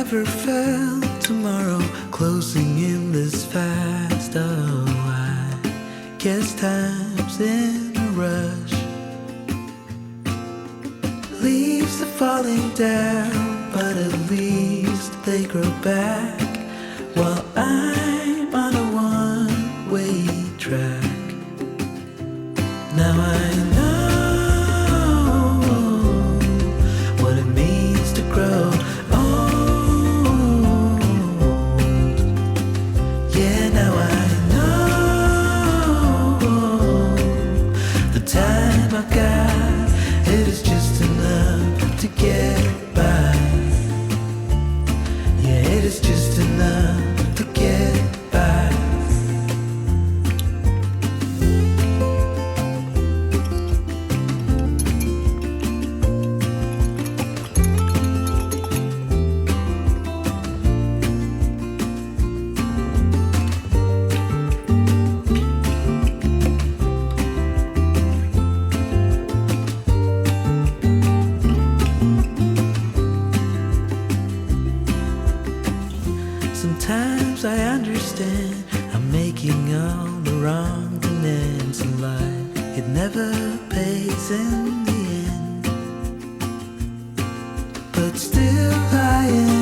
never felt tomorrow closing in this fast. Oh, I guess time's in a rush. Leaves are falling down, but at least they grow back, while I'm on a one-way track. Now I know what it means to grow old. Yeah, now I know the time I got, it is just enough to get by. Yeah, it is just enough to get by. Sometimes I understand I'm making all the wrong demands in life. It never pays in the end, but still I am